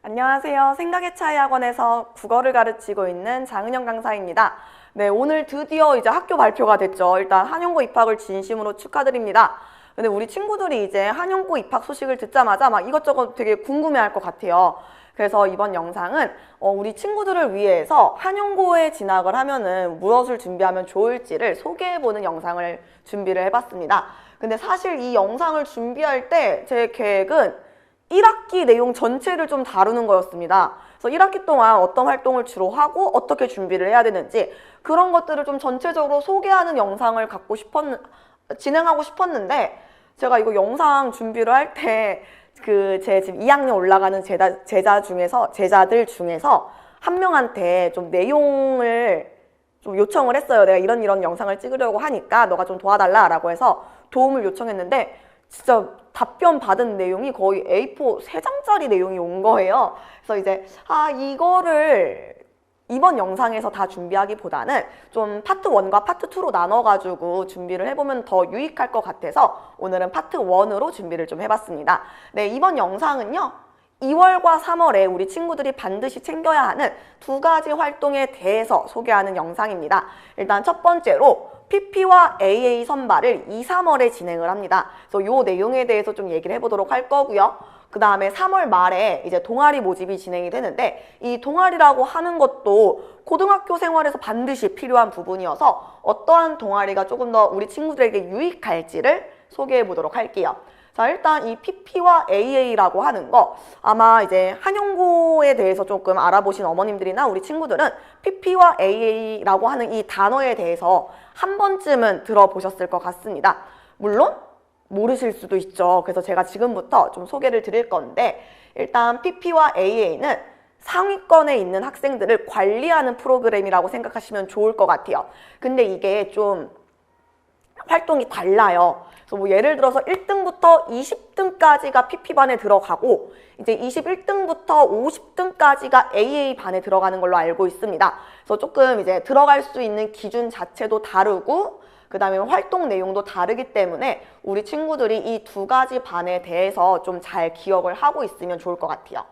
안녕하세요. 생각의 차이 학원에서 국어를 가르치고 있는 장은영 강사입니다. 네, 오늘 드디어 이제 학교 발표가 됐죠. 일단 한영고 입학을 진심으로 축하드립니다. 근데 우리 친구들이 이제 한영고 입학 소식을 듣자마자 막 이것저것 되게 궁금해할 것 같아요. 그래서 이번 영상은 우리 친구들을 위해서 한영고에 진학을 하면은 무엇을 준비하면 좋을지를 소개해보는 영상을 준비를 해봤습니다. 근데 사실 이 영상을 준비할 때 제 계획은 1학기 내용 전체를 좀 다루는 거였습니다. 그래서 1학기 동안 어떤 활동을 주로 하고 어떻게 준비를 해야 되는지 그런 것들을 좀 전체적으로 소개하는 영상을 진행하고 싶었는데 제가 이거 영상 준비를 할 때 제 지금 2학년 올라가는 제자들 중에서 한 명한테 좀 내용을 좀 요청을 했어요. 내가 이런 영상을 찍으려고 하니까 너가 좀 도와달라라고 해서 도움을 요청했는데 진짜 답변 받은 내용이 거의 A4 3장짜리 내용이 온 거예요. 그래서 이제 이거를 이번 영상에서 다 준비하기보다는 좀 파트 1과 파트 2로 나눠가지고 준비를 해보면 더 유익할 것 같아서 오늘은 파트 1으로 준비를 좀 해봤습니다. 네, 이번 영상은요. 2월과 3월에 우리 친구들이 반드시 챙겨야 하는 두 가지 활동에 대해서 소개하는 영상입니다. 일단 첫 번째로 PP와 AA 선발을 2, 3월에 진행을 합니다. 그래서 이 내용에 대해서 좀 얘기를 해보도록 할 거고요. 그 다음에 3월 말에 이제 동아리 모집이 진행이 되는데 이 동아리라고 하는 것도 고등학교 생활에서 반드시 필요한 부분이어서 어떠한 동아리가 조금 더 우리 친구들에게 유익할지를 소개해 보도록 할게요. 자, 일단 이 PP와 AA라고 하는 거 아마 이제 한영고에 대해서 조금 알아보신 어머님들이나 우리 친구들은 PP와 AA라고 하는 이 단어에 대해서 한 번쯤은 들어보셨을 것 같습니다. 물론 모르실 수도 있죠. 그래서 제가 지금부터 좀 소개를 드릴 건데 일단 PP와 AA는 상위권에 있는 학생들을 관리하는 프로그램이라고 생각하시면 좋을 것 같아요. 근데 이게 좀 활동이 달라요. 그래서 뭐 예를 들어서 1등부터 20등까지가 PP반에 들어가고 이제 21등부터 50등까지가 AA반에 들어가는 걸로 알고 있습니다. 그래서 조금 이제 들어갈 수 있는 기준 자체도 다르고 그 다음에 활동 내용도 다르기 때문에 우리 친구들이 이 두 가지 반에 대해서 좀 잘 기억을 하고 있으면 좋을 것 같아요.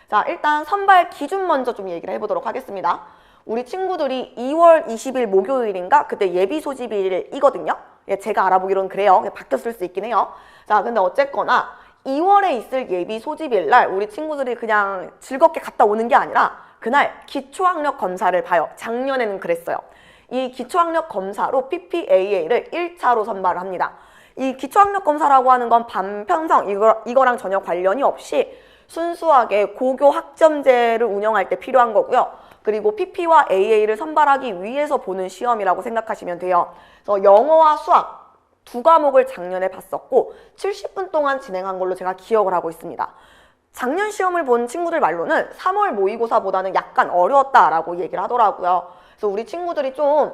자, 일단 선발 기준 먼저 좀 얘기를 해보도록 하겠습니다. 우리 친구들이 2월 20일 목요일인가 그때 예비 소집일이거든요. 제가 알아보기로는 그래요. 바뀌었을 수 있긴 해요. 자, 근데 어쨌거나 2월에 있을 예비 소집일 날 우리 친구들이 그냥 즐겁게 갔다 오는 게 아니라 그날 기초학력 검사를 봐요. 작년에는 그랬어요. 이 기초학력 검사로 PPAA를 1차로 선발을 합니다. 이 기초학력 검사라고 하는 건 반편성 이거랑 전혀 관련이 없이 순수하게 고교 학점제를 운영할 때 필요한 거고요. 그리고 PP와 AA를 선발하기 위해서 보는 시험이라고 생각하시면 돼요. 그래서 영어와 수학 두 과목을 작년에 봤었고 70분 동안 진행한 걸로 제가 기억을 하고 있습니다. 작년 시험을 본 친구들 말로는 3월 모의고사보다는 약간 어려웠다라고 얘기를 하더라고요. 그래서 우리 친구들이 좀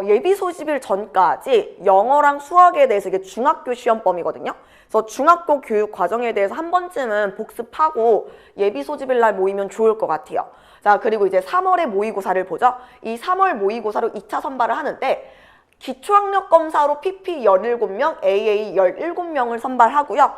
예비 소집일 전까지 영어랑 수학에 대해서 이게 중학교 시험범이거든요. 그래서 중학교 교육 과정에 대해서 한 번쯤은 복습하고 예비 소집일 날 모이면 좋을 것 같아요. 자, 그리고 이제 3월에 모의고사를 보죠. 이 3월 모의고사로 2차 선발을 하는데 기초학력 검사로 PP 17명, AA 17명을 선발하고요.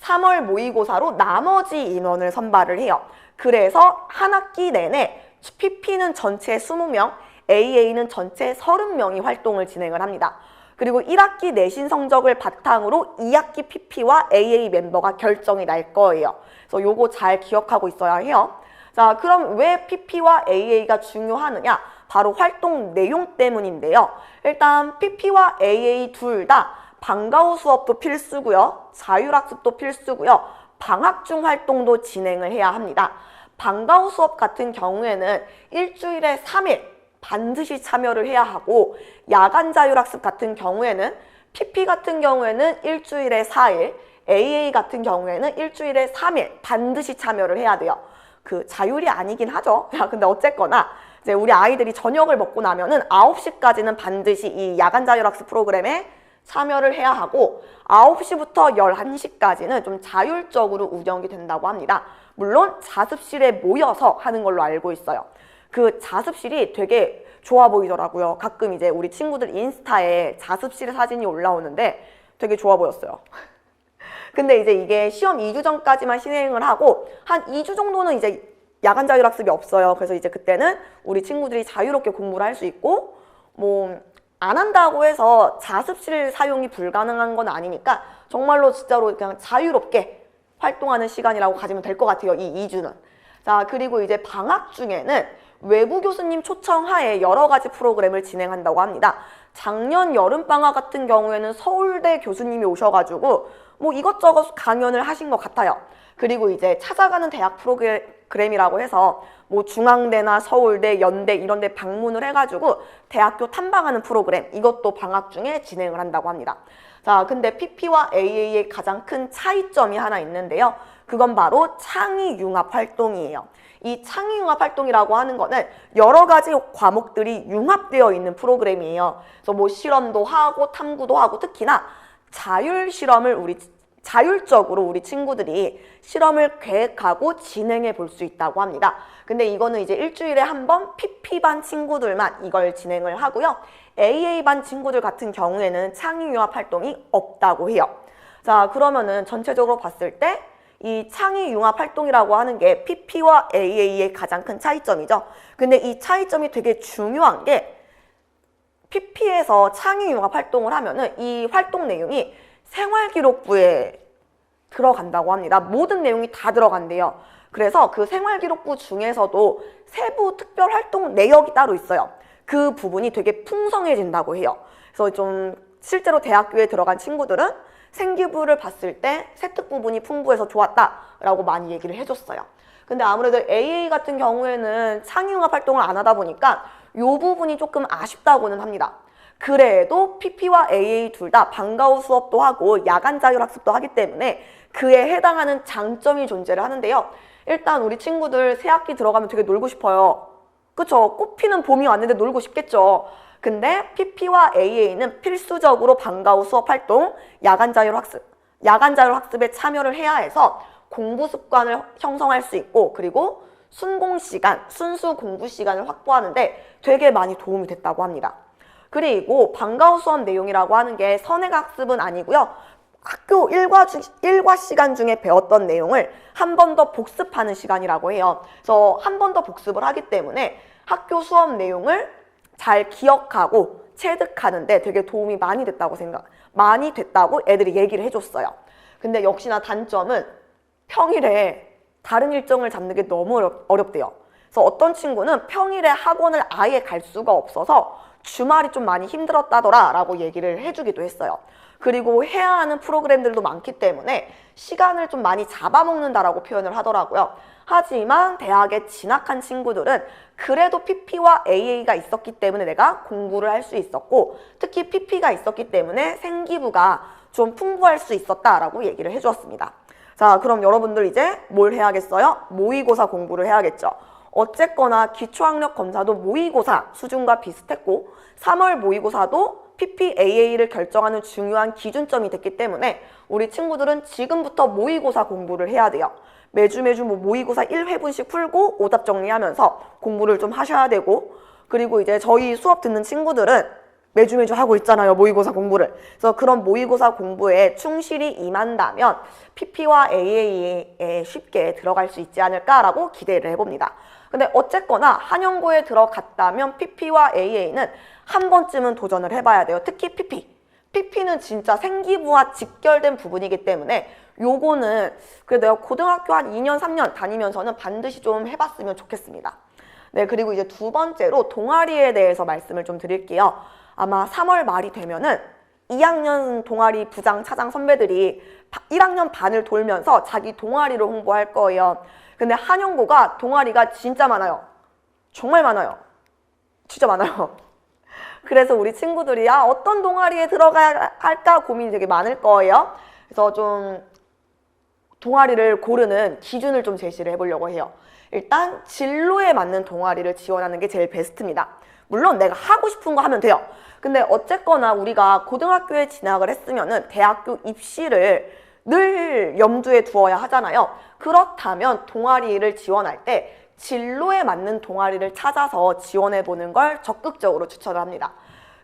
3월 모의고사로 나머지 인원을 선발을 해요. 그래서 한 학기 내내 PP는 전체 20명, AA는 전체 30명이 활동을 진행을 합니다. 그리고 1학기 내신 성적을 바탕으로 2학기 PP와 AA 멤버가 결정이 날 거예요. 그래서 요거 잘 기억하고 있어야 해요. 자, 그럼 왜 PP와 AA가 중요하느냐? 바로 활동 내용 때문인데요. 일단 PP와 AA 둘 다 방과 후 수업도 필수고요. 자율학습도 필수고요. 방학 중 활동도 진행을 해야 합니다. 방과 후 수업 같은 경우에는 일주일에 3일 반드시 참여를 해야 하고 야간 자율학습 같은 경우에는 PP 같은 경우에는 일주일에 4일, AA 같은 경우에는 일주일에 3일 반드시 참여를 해야 돼요. 자율이 아니긴 하죠. 근데 어쨌거나 이제 우리 아이들이 저녁을 먹고 나면은 9시까지는 반드시 이 야간 자율학습 프로그램에 참여를 해야 하고 9시부터 11시까지는 좀 자율적으로 운영이 된다고 합니다. 물론 자습실에 모여서 하는 걸로 알고 있어요. 그 자습실이 되게 좋아 보이더라고요. 가끔 이제 우리 친구들 인스타에 자습실 사진이 올라오는데 되게 좋아 보였어요. 근데 이제 이게 시험 2주 전까지만 시행을 하고 한 2주 정도는 이제 야간 자율학습이 없어요. 그래서 이제 그때는 우리 친구들이 자유롭게 공부를 할 수 있고 뭐 안 한다고 해서 자습실 사용이 불가능한 건 아니니까 정말로 진짜로 그냥 자유롭게 활동하는 시간이라고 가지면 될 것 같아요. 이 2주는. 자, 그리고 이제 방학 중에는 외부 교수님 초청하에 여러 가지 프로그램을 진행한다고 합니다. 작년 여름방학 같은 경우에는 서울대 교수님이 오셔가지고 뭐 이것저것 강연을 하신 것 같아요. 그리고 이제 찾아가는 대학 프로그램이라고 해서 뭐 중앙대나 서울대, 연대 이런 데 방문을 해가지고 대학교 탐방하는 프로그램, 이것도 방학 중에 진행을 한다고 합니다. 자, 근데 PP와 AA의 가장 큰 차이점이 하나 있는데요. 그건 바로 창의융합 활동이에요. 이 창의융합 활동이라고 하는 거는 여러 가지 과목들이 융합되어 있는 프로그램이에요. 그래서 뭐 실험도 하고 탐구도 하고 특히나 자율적으로 우리 친구들이 실험을 계획하고 진행해 볼 수 있다고 합니다. 근데 이거는 이제 일주일에 한 번 PP반 친구들만 이걸 진행을 하고요. AA반 친구들 같은 경우에는 창의융합 활동이 없다고 해요. 자, 그러면은 전체적으로 봤을 때 이 창의융합 활동이라고 하는 게 PP와 AA의 가장 큰 차이점이죠. 근데 이 차이점이 되게 중요한 게 PP에서 창의융합 활동을 하면은 이 활동 내용이 생활기록부에 들어간다고 합니다. 모든 내용이 다 들어간대요. 그래서 그 생활기록부 중에서도 세부 특별활동 내역이 따로 있어요. 그 부분이 되게 풍성해진다고 해요. 그래서 좀 실제로 대학교에 들어간 친구들은 생기부를 봤을 때 세특 부분이 풍부해서 좋았다라고 많이 얘기를 해줬어요. 근데 아무래도 AA 같은 경우에는 창의융합 활동을 안 하다 보니까 이 부분이 조금 아쉽다고는 합니다. 그래도 PP와 AA 둘 다 방과 후 수업도 하고 야간 자율학습도 하기 때문에 그에 해당하는 장점이 존재를 하는데요. 일단 우리 친구들 새학기 들어가면 되게 놀고 싶어요. 그쵸? 꽃피는 봄이 왔는데 놀고 싶겠죠. 근데 PP와 AA는 필수적으로 방과 후 수업 활동, 야간 자율학습에 참여를 해야 해서 공부 습관을 형성할 수 있고 그리고 순수 공부 시간을 확보하는데 되게 많이 도움이 됐다고 합니다. 그리고 방과 후 수업 내용이라고 하는 게 선행학습은 아니고요. 학교 일과 시간 중에 배웠던 내용을 한 번 더 복습하는 시간이라고 해요. 그래서 한 번 더 복습을 하기 때문에 학교 수업 내용을 잘 기억하고 체득하는데 되게 도움이 많이 됐다고 애들이 얘기를 해줬어요. 근데 역시나 단점은 평일에 다른 일정을 잡는 게 너무 어렵대요. 그래서 어떤 친구는 평일에 학원을 아예 갈 수가 없어서 주말이 좀 많이 힘들었다더라 라고 얘기를 해주기도 했어요. 그리고 해야 하는 프로그램들도 많기 때문에 시간을 좀 많이 잡아먹는다라고 표현을 하더라고요. 하지만 대학에 진학한 친구들은 그래도 PP와 AA가 있었기 때문에 내가 공부를 할 수 있었고 특히 PP가 있었기 때문에 생기부가 좀 풍부할 수 있었다라고 얘기를 해주었습니다. 자, 그럼 여러분들 이제 뭘 해야겠어요? 모의고사 공부를 해야겠죠. 어쨌거나 기초학력 검사도 모의고사 수준과 비슷했고 3월 모의고사도 PPAA를 결정하는 중요한 기준점이 됐기 때문에 우리 친구들은 지금부터 모의고사 공부를 해야 돼요. 매주 뭐 모의고사 1회분씩 풀고 오답 정리하면서 공부를 좀 하셔야 되고 그리고 이제 저희 수업 듣는 친구들은 매주 하고 있잖아요. 모의고사 공부를. 그래서 그런 모의고사 공부에 충실히 임한다면 PP와 AA에 쉽게 들어갈 수 있지 않을까라고 기대를 해봅니다. 근데 어쨌거나 한영고에 들어갔다면 PP와 AA는 한 번쯤은 도전을 해봐야 돼요. 특히 PP는 진짜 생기부와 직결된 부분이기 때문에 요거는 그래도 내가 고등학교 한 2년, 3년 다니면서는 반드시 좀 해봤으면 좋겠습니다. 네, 그리고 이제 두 번째로 동아리에 대해서 말씀을 좀 드릴게요. 아마 3월 말이 되면은 2학년 동아리 부장, 차장 선배들이 1학년 반을 돌면서 자기 동아리를 홍보할 거예요. 근데 한영고가 동아리가 진짜 많아요. 정말 많아요. 진짜 많아요. 그래서 우리 친구들이 어떤 동아리에 들어가야 할까 고민이 되게 많을 거예요. 그래서 좀 동아리를 고르는 기준을 좀 제시를 해보려고 해요. 일단 진로에 맞는 동아리를 지원하는 게 제일 베스트입니다. 물론 내가 하고 싶은 거 하면 돼요. 근데 어쨌거나 우리가 고등학교에 진학을 했으면은 대학교 입시를 늘 염두에 두어야 하잖아요. 그렇다면 동아리를 지원할 때 진로에 맞는 동아리를 찾아서 지원해보는 걸 적극적으로 추천을 합니다.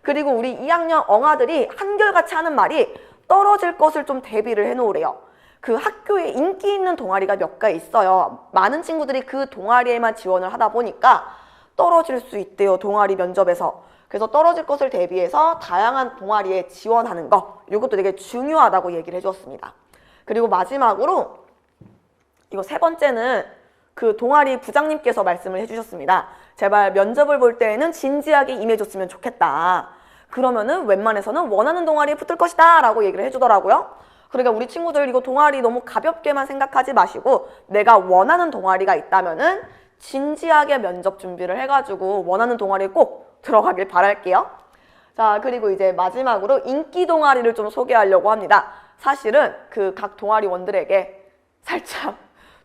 그리고 우리 2학년 엉아들이 한결같이 하는 말이 떨어질 것을 좀 대비를 해놓으래요. 그 학교에 인기 있는 동아리가 몇 개 있어요. 많은 친구들이 그 동아리에만 지원을 하다 보니까 떨어질 수 있대요, 동아리 면접에서. 그래서 떨어질 것을 대비해서 다양한 동아리에 지원하는 거, 이것도 되게 중요하다고 얘기를 해주었습니다. 그리고 마지막으로 이거 세 번째는 그 동아리 부장님께서 말씀을 해주셨습니다. 제발 면접을 볼 때에는 진지하게 임해줬으면 좋겠다. 그러면은 웬만해서는 원하는 동아리에 붙을 것이다 라고 얘기를 해주더라고요. 그러니까 우리 친구들 이거 동아리 너무 가볍게만 생각하지 마시고 내가 원하는 동아리가 있다면은 진지하게 면접 준비를 해가지고 원하는 동아리에 꼭 들어가길 바랄게요. 자, 그리고 이제 마지막으로 인기 동아리를 좀 소개하려고 합니다. 사실은 그 각 동아리원들에게 살짝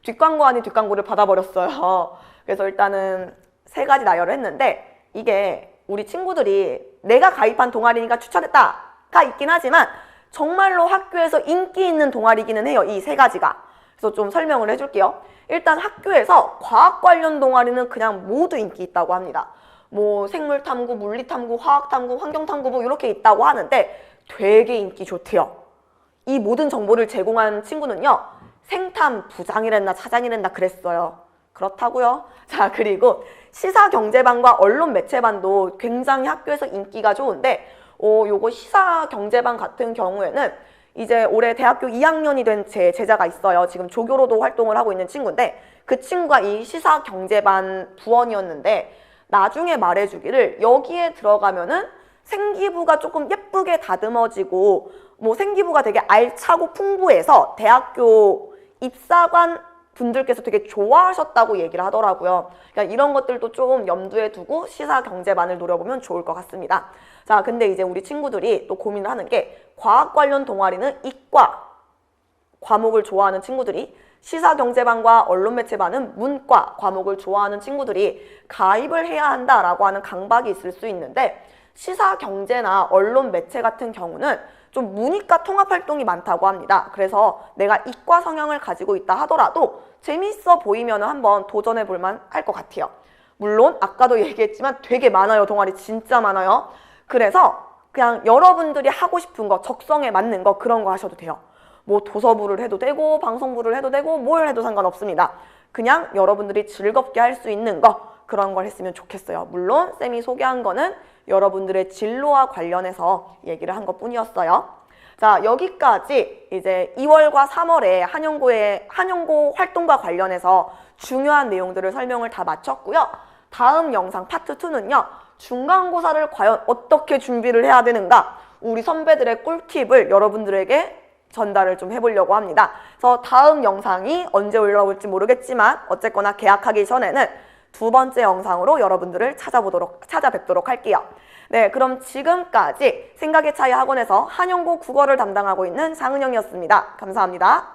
뒷광고 아닌 뒷광고를 받아버렸어요. 그래서 일단은 세 가지 나열을 했는데 이게 우리 친구들이 내가 가입한 동아리니까 추천했다가 있긴 하지만 정말로 학교에서 인기 있는 동아리기는 해요. 이 세 가지가. 그래서 좀 설명을 해줄게요. 일단 학교에서 과학 관련 동아리는 그냥 모두 인기 있다고 합니다. 뭐 생물탐구, 물리탐구, 화학탐구, 환경탐구부 이렇게 있다고 하는데 되게 인기 좋대요. 이 모든 정보를 제공한 친구는요. 생탐 부장이랬나 차장이랬나 그랬어요. 그렇다고요. 자, 그리고 시사경제반과 언론매체반도 굉장히 학교에서 인기가 좋은데 요거 시사경제반 같은 경우에는 이제 올해 대학교 2학년이 된 제 제자가 있어요. 지금 조교로도 활동을 하고 있는 친구인데 그 친구가 이 시사경제반 부원이었는데 나중에 말해주기를 여기에 들어가면은 생기부가 조금 예쁘게 다듬어지고 뭐 생기부가 되게 알차고 풍부해서 대학교 입사관 분들께서 되게 좋아하셨다고 얘기를 하더라고요. 그러니까 이런 것들도 좀 염두에 두고 시사경제반을 노려보면 좋을 것 같습니다. 자, 근데 이제 우리 친구들이 또 고민을 하는 게 과학 관련 동아리는 이과 과목을 좋아하는 친구들이 시사경제반과 언론매체반은 문과 과목을 좋아하는 친구들이 가입을 해야 한다라고 하는 강박이 있을 수 있는데 시사경제나 언론매체 같은 경우는 좀 문이과 통합활동이 많다고 합니다. 그래서 내가 이과 성향을 가지고 있다 하더라도 재미있어 보이면 한번 도전해 볼만 할 것 같아요. 물론 아까도 얘기했지만 되게 많아요. 동아리 진짜 많아요. 그래서 그냥 여러분들이 하고 싶은 거, 적성에 맞는 거 그런 거 하셔도 돼요. 뭐 도서부를 해도 되고 방송부를 해도 되고 뭘 해도 상관없습니다. 그냥 여러분들이 즐겁게 할 수 있는 거 그런 걸 했으면 좋겠어요. 물론 쌤이 소개한 거는 여러분들의 진로와 관련해서 얘기를 한 것뿐이었어요. 자, 여기까지 이제 2월과 3월에 한용고 활동과 관련해서 중요한 내용들을 설명을 다 마쳤고요. 다음 영상 파트 2는요. 중간고사를 과연 어떻게 준비를 해야 되는가 우리 선배들의 꿀팁을 여러분들에게 전달을 좀 해보려고 합니다. 그래서 다음 영상이 언제 올라올지 모르겠지만 어쨌거나 개학하기 전에는 두 번째 영상으로 여러분들을 찾아뵙도록 할게요. 네, 그럼 지금까지 생각의 차이 학원에서 한용고 국어를 담당하고 있는 장은영이었습니다. 감사합니다.